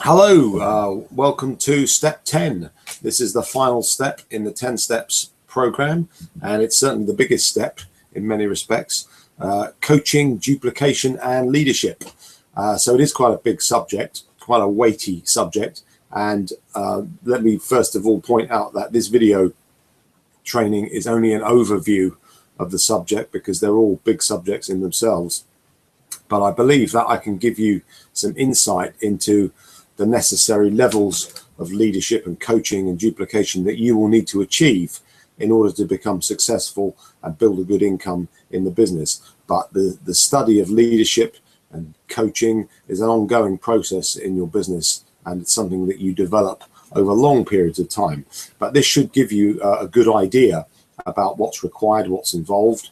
Hello, welcome to step 10. This is the final step in the 10 steps program, and it's certainly the biggest step in many respects. Coaching, duplication, and leadership. So it is quite a big subject, quite a weighty subject. And let me first of all point out that this video training is only an overview of the subject because they're all big subjects in themselves. But I believe that I can give you some insight into the necessary levels of leadership and coaching and duplication that you will need to achieve in order to become successful and build a good income in the business. But the study of leadership and coaching is an ongoing process in your business, and it's something that you develop over long periods of time. But this should give you a good idea about what's required, what's involved.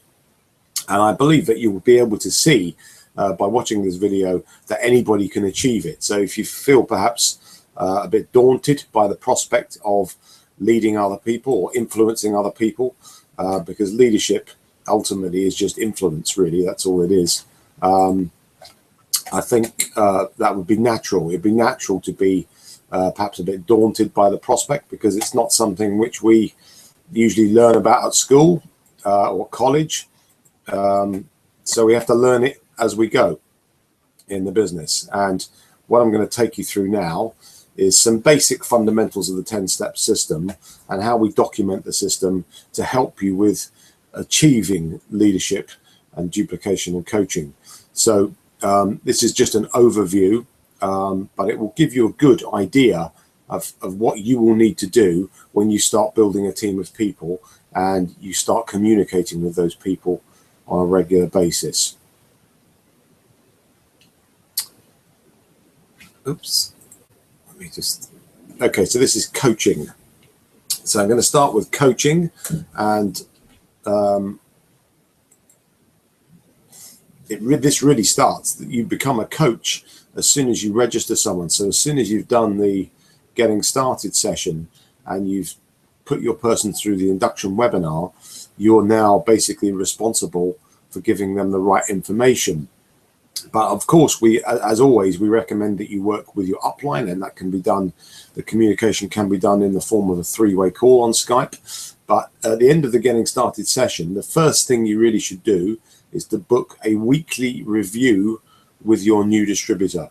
And I believe that you will be able to see by watching this video that anybody can achieve it. So if you feel perhaps a bit daunted by the prospect of leading other people or influencing other people, because leadership ultimately is just influence, really, that's all it is. I think that would be natural. It'd be natural to be perhaps a bit daunted by the prospect, because it's not something which we usually learn about at school or college. So we have to learn it as we go in the business. And what I'm going to take you through now is some basic fundamentals of the 10-step system and how we document the system to help you with achieving leadership and duplication and coaching. So this is just an overview, but it will give you a good idea of what you will need to do when you start building a team of people and you start communicating with those people on a regular basis. Oops, let me just, okay, so this is coaching. So I'm going to start with coaching, and this really starts that you become a coach as soon as you register someone. So as soon as you've done the getting started session and you've put your person through the induction webinar, you're now basically responsible for giving them the right information. But of course, as always, we recommend that you work with your upline, and that can be done, the communication can be done in the form of a three-way call on Skype. But at the end of the getting started session, the first thing you really should do is to book a weekly review with your new distributor.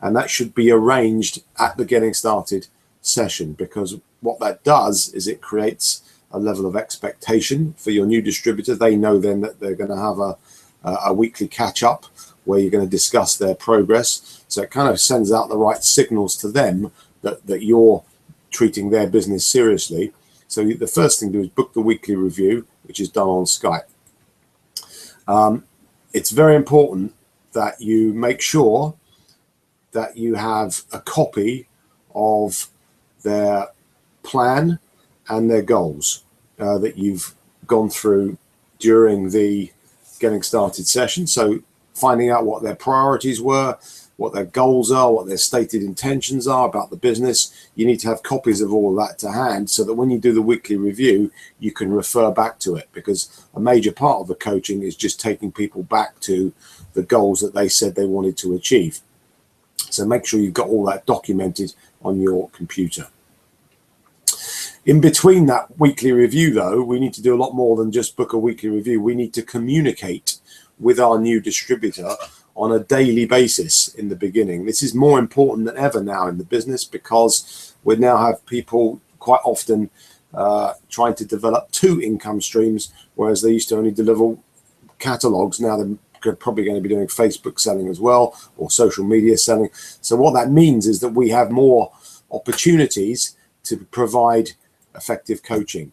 And that should be arranged at the getting started session, because what that does is it creates a level of expectation for your new distributor. They know then that they're going to have a weekly catch up where you're going to discuss their progress. So it kind of sends out the right signals to them that you're treating their business seriously. So the first thing to do is book the weekly review, which is done on Skype. It's very important that you make sure that you have a copy of their plan and their goals that you've gone through during the getting started session. So finding out what their priorities were, what their goals are, what their stated intentions are about the business. You need to have copies of all of that to hand so that when you do the weekly review, you can refer back to it, because a major part of the coaching is just taking people back to the goals that they said they wanted to achieve. So make sure you've got all that documented on your computer. In between that weekly review, though, we need to do a lot more than just book a weekly review. We need to communicate with our new distributor on a daily basis in the beginning. This is more important than ever now in the business, because we now have people quite often trying to develop two income streams, whereas they used to only deliver catalogs. Now they're probably going to be doing Facebook selling as well, or social media selling. So what that means is that we have more opportunities to provide effective coaching.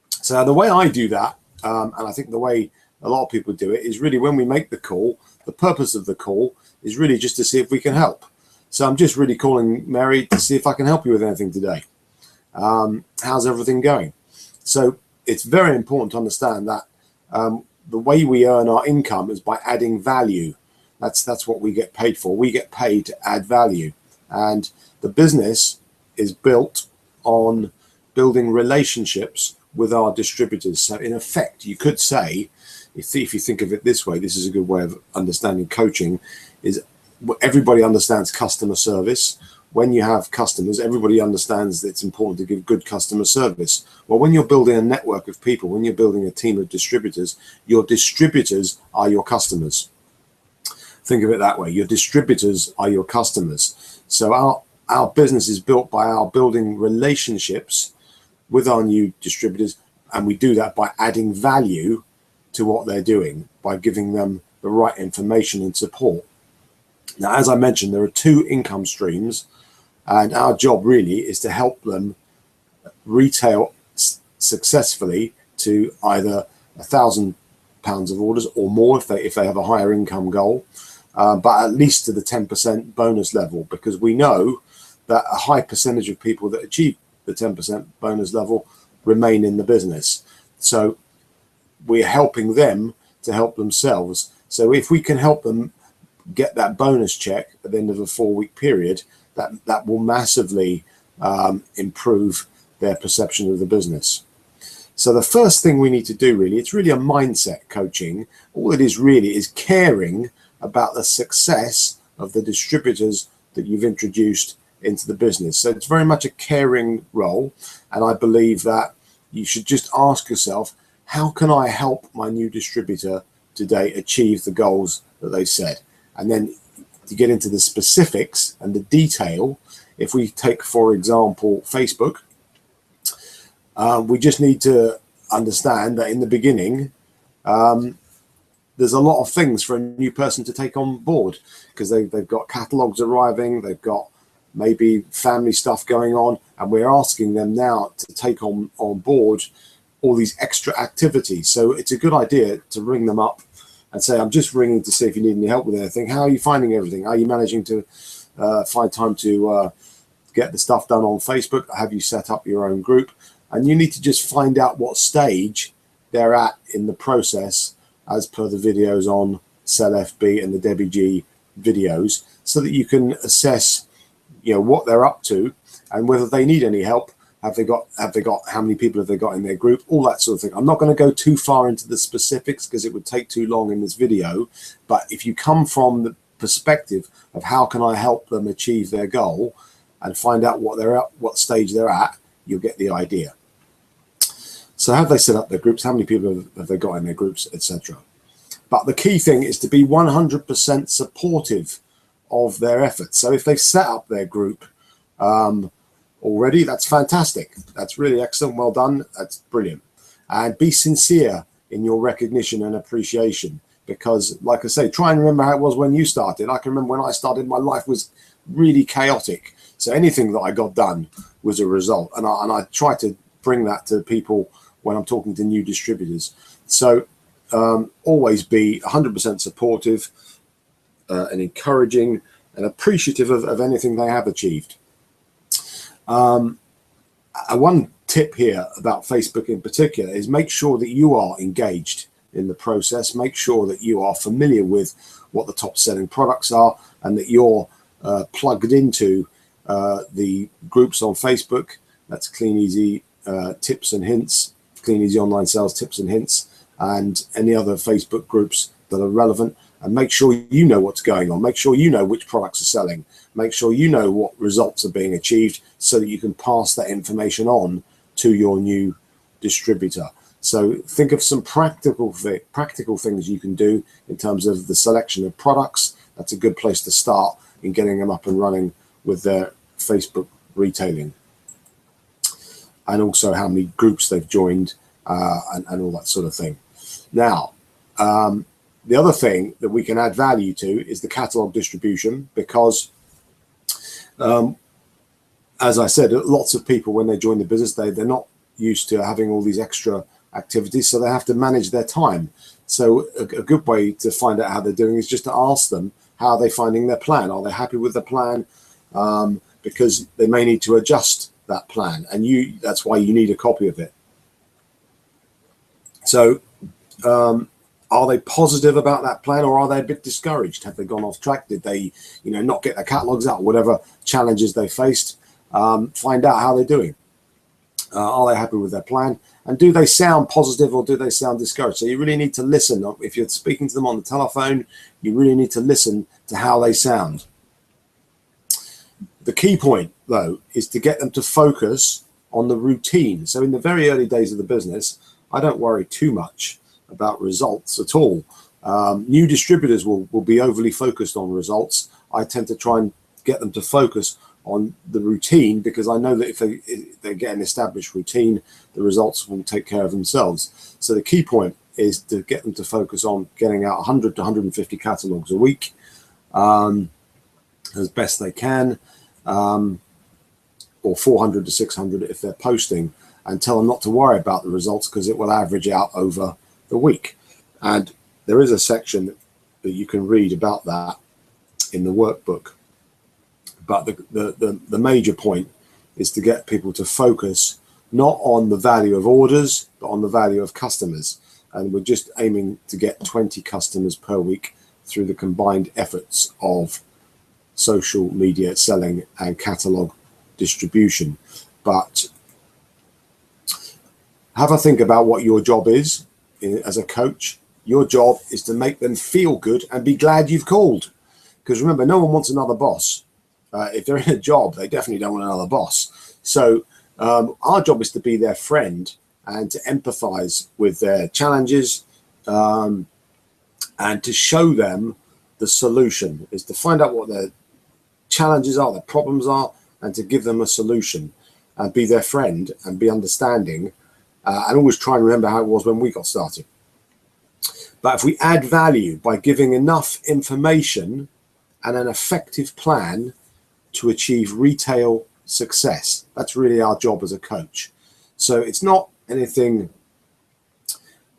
So the way I do that, and I think the way a lot of people do it, is really when we make the call, the purpose of the call is really just to see if we can help. So I'm just really calling Mary to see if I can help you with anything today. How's everything going? So it's very important to understand that the way we earn our income is by adding value. That's what we get paid for. We get paid to add value. And the business is built on building relationships with our distributors. So in effect, you could say, if you think of it this way, this is a good way of understanding coaching, is everybody understands customer service. when you have customers, everybody understands that it's important to give good customer service. Well, when you're building a network of people, when you're building a team of distributors, your distributors are your customers. Think of it that way. Your distributors are your customers. So our business is built by our building relationships with our new distributors, and we do that by adding value to what they're doing, by giving them the right information and support. Now, as I mentioned, there are two income streams, and our job really is to help them retail successfully to either £1,000 of orders or more if they have a higher income goal, but at least to the 10% bonus level, because we know that a high percentage of people that achieve the 10% bonus level remain in the business. So we're helping them to help themselves. So if we can help them get that bonus check at the end of a 4-week period, that will massively improve their perception of the business. So the first thing we need to do, really, it's really a mindset coaching. All it is really is caring about the success of the distributors that you've introduced into the business. So it's very much a caring role, and I believe that you should just ask yourself, how can I help my new distributor today achieve the goals that they set? And then to get into the specifics and the detail, if we take, for example, Facebook, we just need to understand that in the beginning, there's a lot of things for a new person to take on board, because they've got catalogs arriving, they've got maybe family stuff going on, and we're asking them now to take on board all these extra activities. So it's a good idea to ring them up and say, I'm just ringing to see if you need any help with anything. How are you finding everything? Are you managing to find time to get the stuff done on Facebook? Have you set up your own group? And you need to just find out what stage they're at in the process, as per the videos on Sell FB and the Debbie G videos, so that you can assess, what they're up to and whether they need any help. Have they got how many people have they got in their group, all that sort of thing. I'm not going to go too far into the specifics because it would take too long in this video, but if you come from the perspective of how can I help them achieve their goal and find out what stage they're at, you'll get the idea. So have they set up their groups, how many people have they got in their groups, etc. But the key thing is to be 100% supportive of their efforts. So if they've set up their group already, that's fantastic. That's really excellent. Well done. That's brilliant. And be sincere in your recognition and appreciation, because, like I say, try and remember how it was when you started. I can remember when I started, my life was really chaotic. So anything that I got done was a result. And I try to bring that to people when I'm talking to new distributors. So always be 100% supportive and encouraging and appreciative of anything they have achieved. One tip here about Facebook in particular is make sure that you are engaged in the process. Make sure that you are familiar with what the top selling products are, and that you're plugged into the groups on Facebook. That's Clean Easy Tips and Hints, Clean Easy Online Sales Tips and Hints, and any other Facebook groups that are relevant. And make sure you know what's going on. Make sure you know which products are selling. Make sure you know what results are being achieved, so that you can pass that information on to your new distributor. So think of some practical things you can do in terms of the selection of products. That's a good place to start in getting them up and running with their Facebook retailing. And also how many groups they've joined and all that sort of thing. Now, the other thing that we can add value to is the catalog distribution, because as I said, lots of people, when they join the business, they're not used to having all these extra activities, so they have to manage their time. So a good way to find out how they're doing is just to ask them, how are they finding their plan? Are they happy with the plan? Because they may need to adjust that plan, and that's why you need a copy of it. So are they positive about that plan, or are they a bit discouraged? Have they gone off track? Did they not get their catalogs out? Whatever challenges they faced, find out how they're doing. Are they happy with their plan? And do they sound positive, or do they sound discouraged? So you really need to listen. If you're speaking to them on the telephone, you really need to listen to how they sound. The key point, though, is to get them to focus on the routine. So in the very early days of the business, I don't worry too much about results at all. New distributors will be overly focused on results. I tend to try and get them to focus on the routine, because I know that if they get an established routine, the results will take care of themselves. So the key point is to get them to focus on getting out 100 to 150 catalogs a week as best they can, or 400 to 600 if they're posting, and tell them not to worry about the results, because it will average out over the week. And there is a section that you can read about that in the workbook. But the major point is to get people to focus not on the value of orders, but on the value of customers. And we're just aiming to get 20 customers per week through the combined efforts of social media selling and catalog distribution. But have a think about what your job is as a coach. Your job is to make them feel good and be glad you've called. Because remember, no one wants another boss. If they're in a job, they definitely don't want another boss. So our job is to be their friend and to empathize with their challenges, and to show them the solution, is to find out what their challenges are, their problems are, and to give them a solution, and be their friend and be understanding, and always try and remember how it was when we got started. But if we add value by giving enough information and an effective plan to achieve retail success, that's really our job as a coach. So it's not anything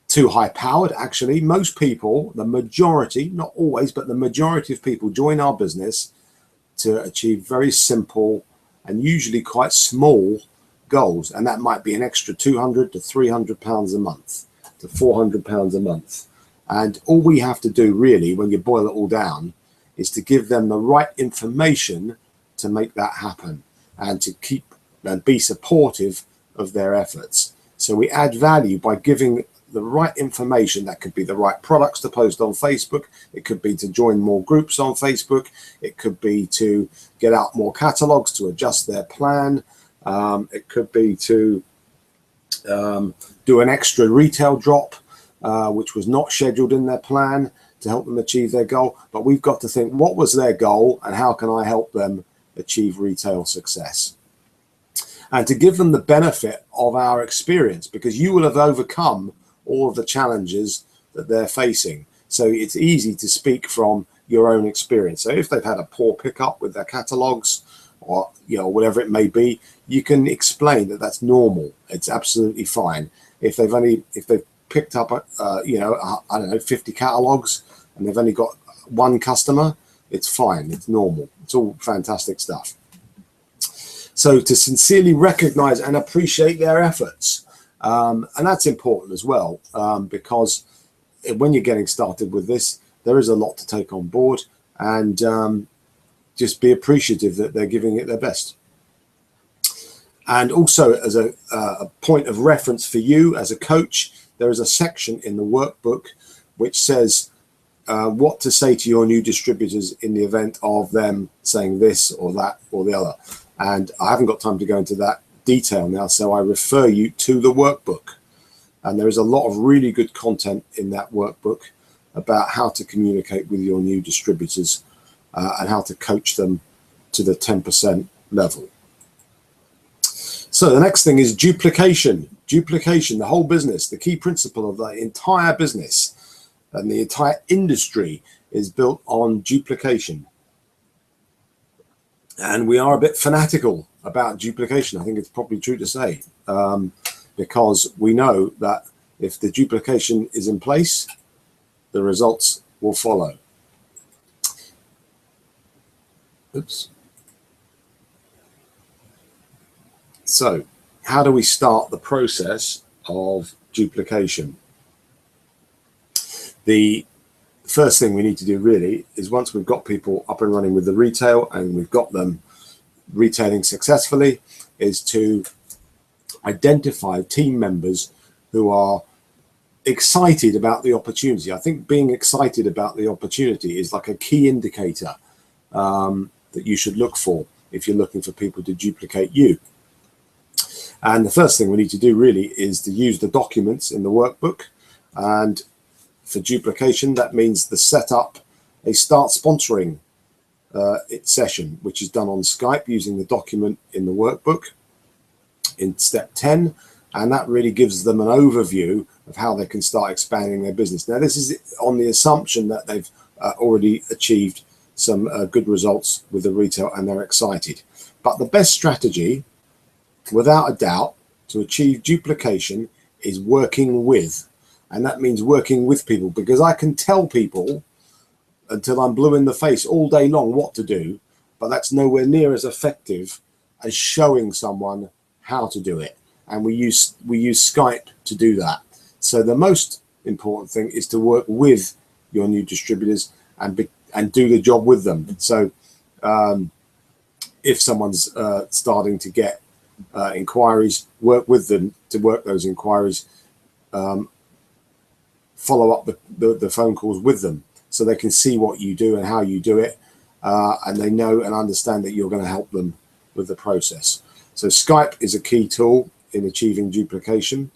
too high powered. Actually, most people, the majority, not always, but the majority of people join our business to achieve very simple and usually quite small goals. And that might be an extra 200 to 300 pounds a month to 400 pounds a month. And all we have to do really, when you boil it all down, is to give them the right information to make that happen, and to keep and be supportive of their efforts. So we add value by giving the right information. That could be the right products to post on Facebook. It could be to join more groups on Facebook. It could be to get out more catalogs to adjust their plan. It could be to do an extra retail drop, which was not scheduled in their plan, to help them achieve their goal. But we've got to think, what was their goal and how can I help them achieve retail success? And to give them the benefit of our experience, because you will have overcome all of the challenges that they're facing. So it's easy to speak from your own experience. So if they've had a poor pickup with their catalogs, or whatever it may be, you can explain that that's normal. It's absolutely fine. If they've picked up I don't know, 50 catalogs and they've only got one customer, it's fine. It's normal. It's all fantastic stuff. So to sincerely recognize and appreciate their efforts. And that's important as well, because when you're getting started with this, there is a lot to take on board, and just be appreciative that they're giving it their best. And also, as a point of reference for you as a coach, there is a section in the workbook which says what to say to your new distributors in the event of them saying this or that or the other. And I haven't got time to go into that detail now, so I refer you to the workbook. And there is a lot of really good content in that workbook about how to communicate with your new distributors and how to coach them to the 10% level. So the next thing is duplication. Duplication, the whole business, the key principle of the entire business and the entire industry is built on duplication. And we are a bit fanatical about duplication. I think it's probably true to say, because we know that if the duplication is in place, the results will follow. Oops. So how do we start the process of duplication? The first thing we need to do really is, once we've got people up and running with the retail and we've got them retailing successfully, is to identify team members who are excited about the opportunity. I think being excited about the opportunity is like a key indicator that you should look for. if you're looking for people to duplicate you. And the first thing we need to do really is to use the documents in the workbook. And for duplication, that means to set up a start sponsoring session, which is done on Skype using the document in the workbook in step 10. And that really gives them an overview of how they can start expanding their business. Now, this is on the assumption that they've already achieved some good results with the retail and they're excited. But the best strategy, without a doubt, to achieve duplication is working with. And that means working with people, because I can tell people until I'm blue in the face all day long what to do, but that's nowhere near as effective as showing someone how to do it. And we use Skype to do that. So the most important thing is to work with your new distributors and do the job with them. So if someone's starting to get inquiries, work with them to work those inquiries, follow up the phone calls with them so they can see what you do and how you do it, and they know and understand that you're going to help them with the process. So Skype is a key tool in achieving duplication.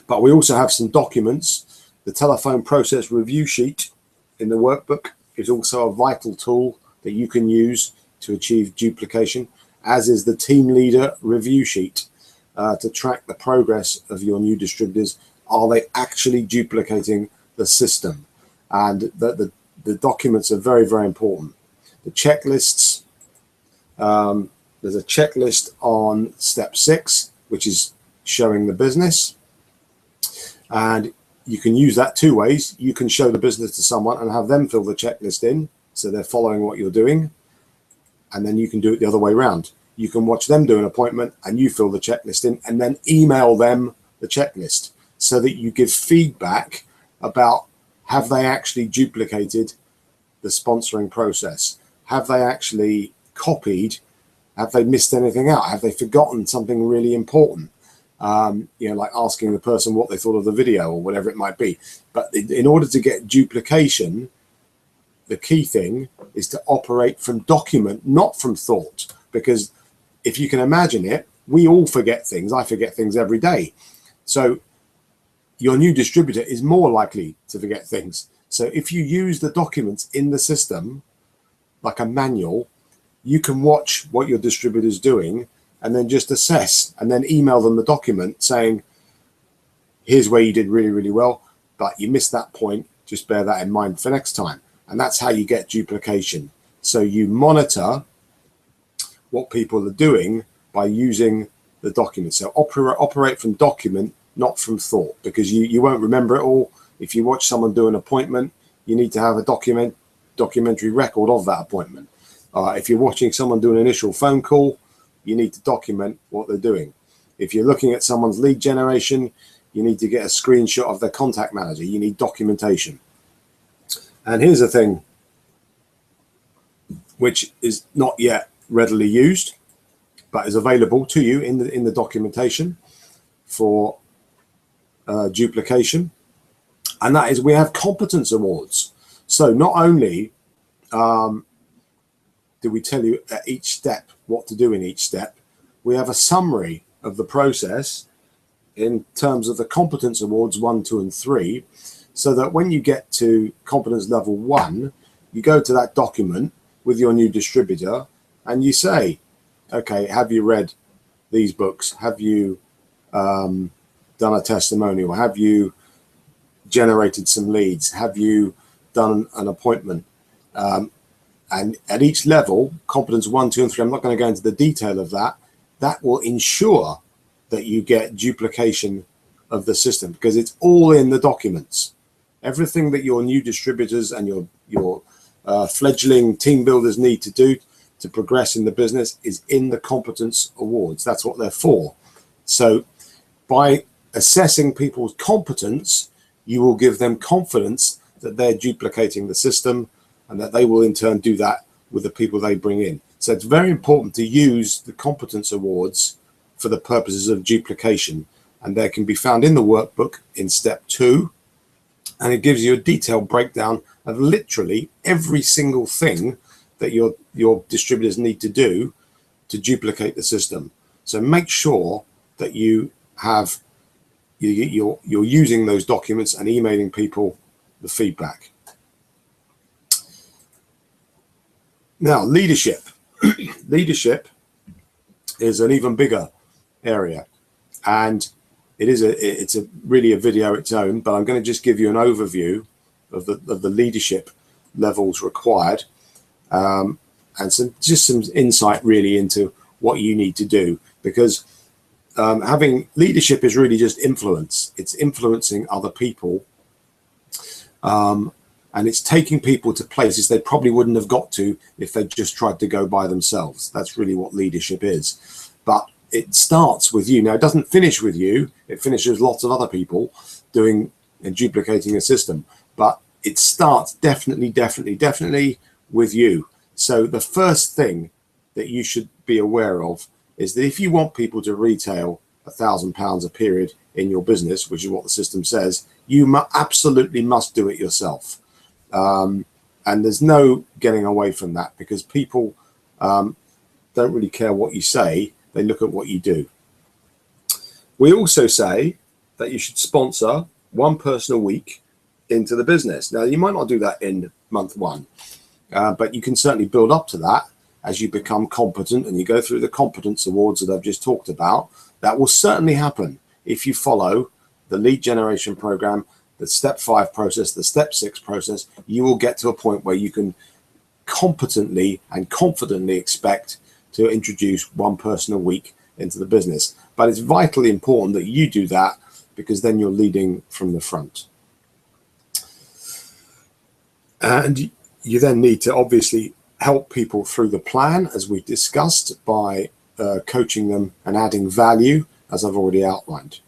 But we also have some documents. The telephone process review sheet in the workbook is also a vital tool that you can use to achieve duplication, as is the team leader review sheet to track the progress of your new distributors. Are they actually duplicating the system? And the documents are very, very important. The checklists, there's a checklist on step 6, which is showing the business. And you can use that two ways. You can show the business to someone and have them fill the checklist in, so they're following what you're doing. And then you can do it the other way around. You can watch them do an appointment and you fill the checklist in, and then email them the checklist so that you give feedback about, have they actually duplicated the sponsoring process? Have they actually copied? Have they missed anything out? Have they forgotten something really important? Like asking the person what they thought of the video or whatever it might be. But in order to get duplication, the key thing is to operate from document, not from thought. Because if you can imagine it, we all forget things. I forget things every day. So your new distributor is more likely to forget things. So if you use the documents in the system, like a manual, you can watch what your distributor is doing and then just assess and then email them the document saying, here's where you did really, really well, but you missed that point. Just bear that in mind for next time. And that's how you get duplication. So you monitor what people are doing by using the document. So operate from document, not from thought, because you won't remember it all. If you watch someone do an appointment, you need to have a documentary record of that appointment. If you're watching someone do an initial phone call, you need to document what they're doing. If you're looking at someone's lead generation, you need to get a screenshot of their contact manager. You need documentation. And here's the thing, which is not yet readily used, but is available to you in the documentation for duplication. And that is, we have competence awards. So not only do we tell you at each step what to do in each step, we have a summary of the process in terms of the competence awards 1, 2, and 3, so that when you get to competence level 1, you go to that document with your new distributor and you say, okay, have you read these books? Have you done a testimonial? Have you generated some leads? Have you done an appointment? And at each level, competence 1, 2, and 3, I'm not going to go into the detail of that. That will ensure that you get duplication of the system, because it's all in the documents. Everything that your new distributors and your fledgling team builders need to do to progress in the business is in the competence awards. That's what they're for. So by assessing people's competence, you will give them confidence that they're duplicating the system, and that they will in turn do that with the people they bring in. So it's very important to use the competence awards for the purposes of duplication, and they can be found in the workbook in step 2, and it gives you a detailed breakdown of literally every single thing that your distributors need to do to duplicate the system. So make sure that you're using those documents and emailing people the feedback. Now, leadership. Leadership is an even bigger area, and it's really a video its own, but I'm going to just give you an overview of the leadership levels required, and some insight really into what you need to do, because having leadership is really just influence. It's influencing other people, and it's taking people to places they probably wouldn't have got to if they just tried to go by themselves. That's really what leadership is. But it starts with you. Now, it doesn't finish with you. It finishes lots of other people doing and duplicating a system. But it starts definitely with you. So the first thing that you should be aware of is that if you want people to retail £1,000 a period in your business, which is what the system says, you absolutely must do it yourself. And there's no getting away from that, because people don't really care what you say. They look at what you do. We also say that you should sponsor one person a week into the business. Now, you might not do that in month one, but you can certainly build up to that as you become competent and you go through the Competence Awards that I've just talked about. That will certainly happen if you follow the lead generation program, the step 5 process, the step 6 process. You will get to a point where you can competently and confidently expect to introduce one person a week into the business. But it's vitally important that you do that, because then you're leading from the front. And you then need to obviously help people through the plan, as we discussed, by coaching them and adding value, as I've already outlined.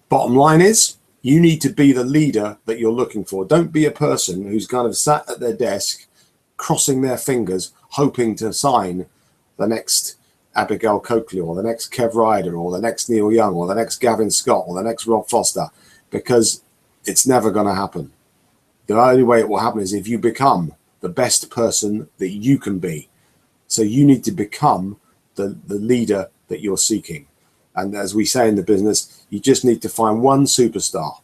Bottom line is, you need to be the leader that you're looking for. Don't be a person who's kind of sat at their desk, crossing their fingers, hoping to sign the next Abigail Coakley, or the next Kev Ryder, or the next Neil Young, or the next Gavin Scott, or the next Rob Foster, because it's never going to happen. The only way it will happen is if you become the best person that you can be. So you need to become the leader that you're seeking. And as we say in the business, you just need to find one superstar,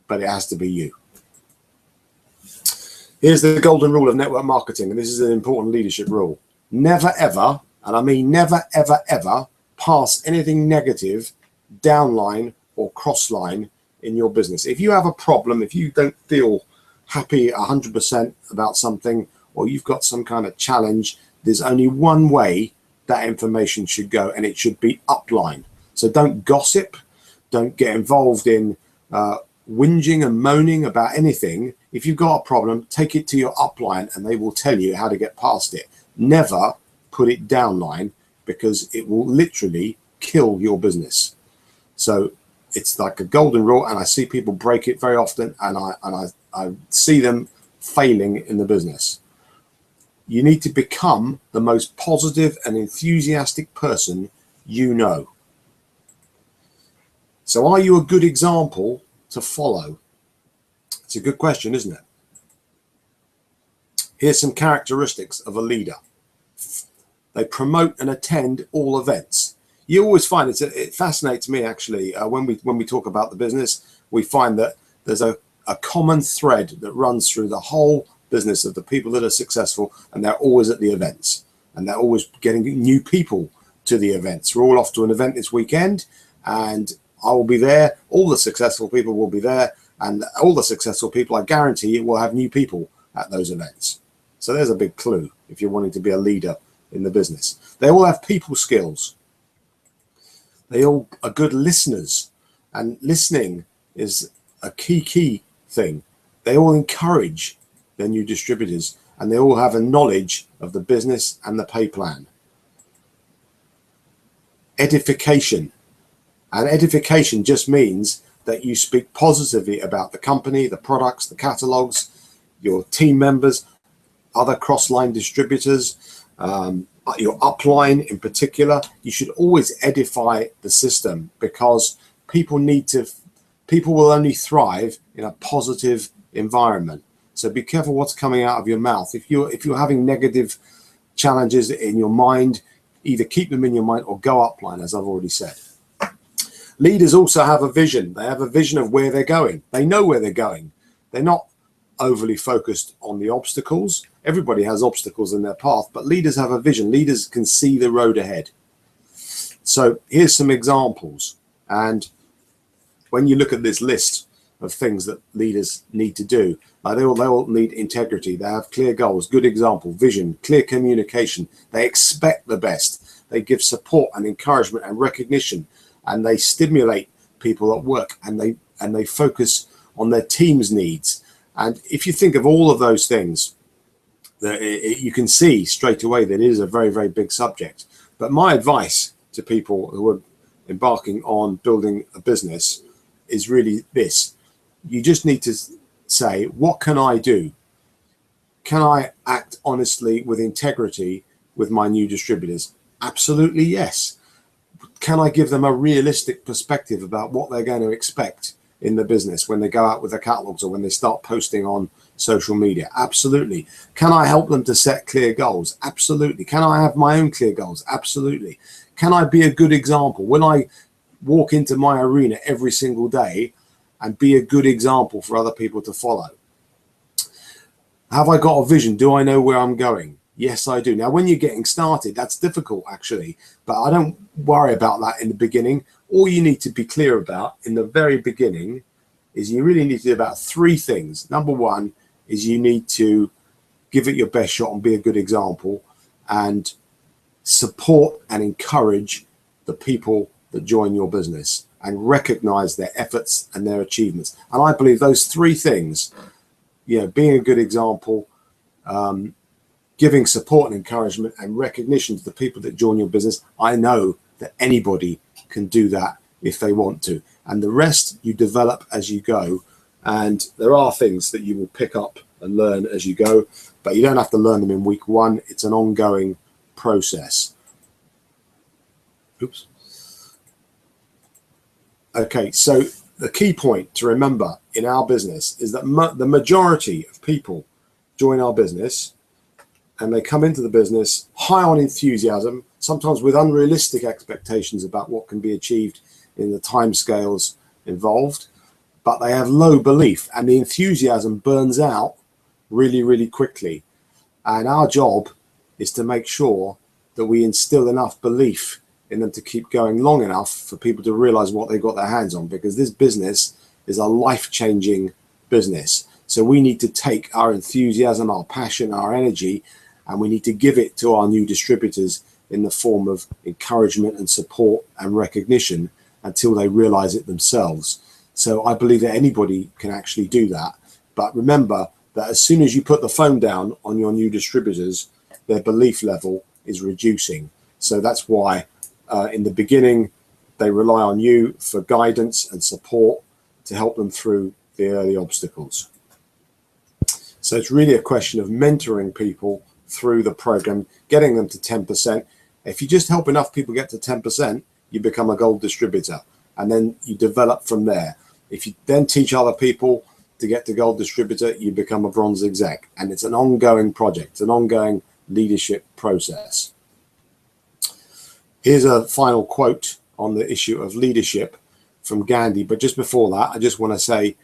but it has to be you. Here's the golden rule of network marketing, and this is an important leadership rule. Never ever, and I mean never ever, pass anything negative downline or crossline in your business. If you have a problem, if you don't feel happy 100% about something, or you've got some kind of challenge, there's only one way that information should go, and it should be upline. So don't gossip, don't get involved in whinging and moaning about anything. If you've got a problem, take it to your upline and they will tell you how to get past it. Never put it downline, because it will literally kill your business. So it's like a golden rule, and I see people break it very often, and I see them failing in the business. You need to become the most positive and enthusiastic person you know. So are you a good example to follow? It's a good question, isn't it? Here's some characteristics of a leader. They promote and attend all events. You always find it fascinates me actually, when we talk about the business, we find that there's a common thread that runs through the whole business of the people that are successful, and they're always at the events, and they're always getting new people to the events. We're all off to an event this weekend, and I will be there. All the successful people will be there, and all the successful people, I guarantee you, will have new people at those events. So there's a big clue if you're wanting to be a leader in the business. They all have people skills. They all are good listeners, and listening is a key thing. They all encourage their new distributors, and they all have a knowledge of the business and the pay plan. Edification. And edification just means that you speak positively about the company, the products, the catalogs, your team members, other cross-line distributors, your upline in particular. You should always edify the system, because people will only thrive in a positive environment. So be careful what's coming out of your mouth. If you're having negative challenges in your mind, either keep them in your mind or go upline, as I've already said. Leaders also have a vision. They have a vision of where they're going. They know where they're going. They're not overly focused on the obstacles. Everybody has obstacles in their path, but leaders have a vision. Leaders can see the road ahead. So here's some examples. And when you look at this list of things that leaders need to do, they all need integrity. They have clear goals, good example, vision, clear communication. They expect the best. They give support and encouragement and recognition, and they stimulate people at work, and they focus on their team's needs. And if you think of all of those things, you can see straight away that it is a very, very big subject. But my advice to people who are embarking on building a business is really this. You just need to say, what can I do? Can I act honestly with integrity with my new distributors? Absolutely, yes. Can I give them a realistic perspective about what they're going to expect in the business when they go out with their catalogs or when they start posting on social media? Absolutely. Can I help them to set clear goals? Absolutely. Can I have my own clear goals? Absolutely. Can I be a good example? Will I walk into my arena every single day and be a good example for other people to follow? Have I got a vision? Do I know where I'm going? Yes, I do. Now, when you're getting started, that's difficult, actually, but I don't worry about that in the beginning. All you need to be clear about in the very beginning is you really need to do about three things. Number one is you need to give it your best shot and be a good example, and support and encourage the people that join your business and recognize their efforts and their achievements. And I believe those three things, being a good example, giving support and encouragement and recognition to the people that join your business, I know that anybody can do that if they want to. And the rest you develop as you go. And there are things that you will pick up and learn as you go, but you don't have to learn them in week one. It's an ongoing process. Oops. Okay, so the key point to remember in our business is that the majority of people join our business and they come into the business high on enthusiasm, sometimes with unrealistic expectations about what can be achieved in the timescales involved, but they have low belief and the enthusiasm burns out really, really quickly. And our job is to make sure that we instill enough belief in them to keep going long enough for people to realize what they've got their hands on, because this business is a life-changing business. So we need to take our enthusiasm, our passion, our energy, and we need to give it to our new distributors in the form of encouragement and support and recognition until they realize it themselves. So I believe that anybody can actually do that. But remember that as soon as you put the phone down on your new distributors, their belief level is reducing. So that's why in the beginning, they rely on you for guidance and support to help them through the early obstacles. So it's really a question of mentoring people through the program, getting them to 10%. If you just help enough people get to 10%, you become a gold distributor, and then you develop from there. If you then teach other people to get to gold distributor, you become a bronze exec, and it's an ongoing project, an ongoing leadership process. Here's a final quote on the issue of leadership from Gandhi. But just before that, I just want to say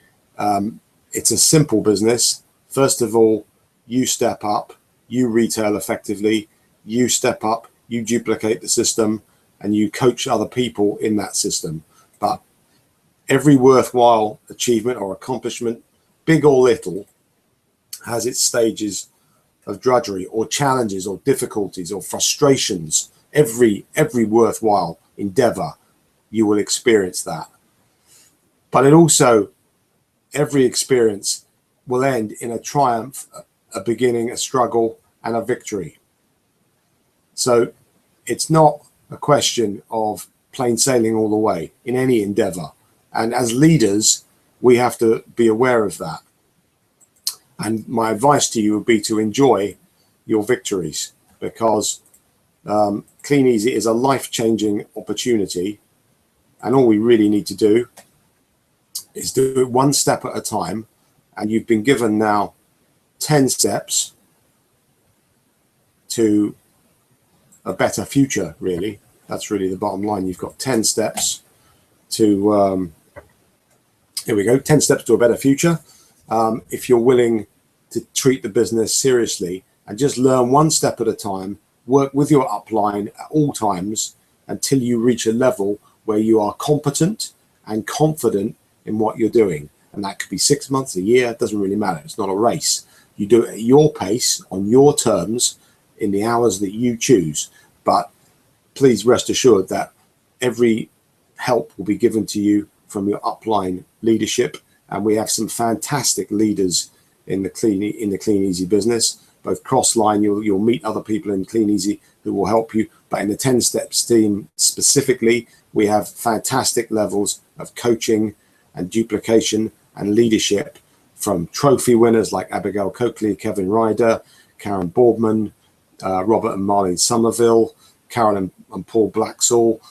it's a simple business. First of all, you step up, you retail effectively, you step up, you duplicate the system, and you coach other people in that system. But every worthwhile achievement or accomplishment, big or little, has its stages of drudgery or challenges or difficulties or frustrations. Every worthwhile endeavor, you will experience that. But it also, every experience will end in a triumph, a beginning, a struggle, and a victory. So it's not a question of plain sailing all the way in any endeavor. And as leaders, we have to be aware of that. And my advice to you would be to enjoy your victories, because Clean Easy is a life-changing opportunity, and all we really need to do is do it one step at a time. And you've been given now 10 steps to a better future, really. That's really the bottom line. You've got 10 steps to, here we go, 10 steps to a better future. If you're willing to treat the business seriously and just learn one step at a time, work with your upline at all times until you reach a level where you are competent and confident in what you're doing. And that could be 6 months, a year, it doesn't really matter. It's not a race. You do it at your pace, on your terms, in the hours that you choose. But please rest assured that every help will be given to you from your upline leadership. And we have some fantastic leaders in the Clean Easy business, both cross-line. You'll meet other people in Clean Easy who will help you. But in the 10 Steps team specifically, we have fantastic levels of coaching and duplication and leadership from trophy winners like Abigail Coakley, Kevin Ryder, Karen Boardman, Robert and Marlene Somerville, Carol and Paul Blacksall.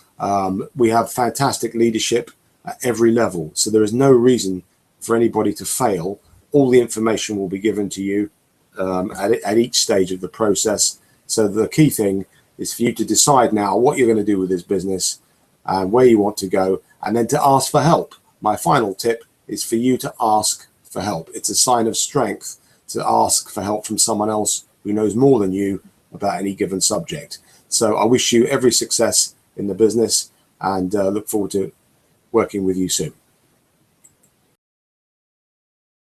We have fantastic leadership at every level. So there is no reason for anybody to fail. All the information will be given to you at each stage of the process. So the key thing is for you to decide now what you're going to do with this business and where you want to go, and then to ask for help. My final tip is for you to ask for help. It's a sign of strength to ask for help from someone else who knows more than you about any given subject. So I wish you every success in the business and look forward to working with you soon.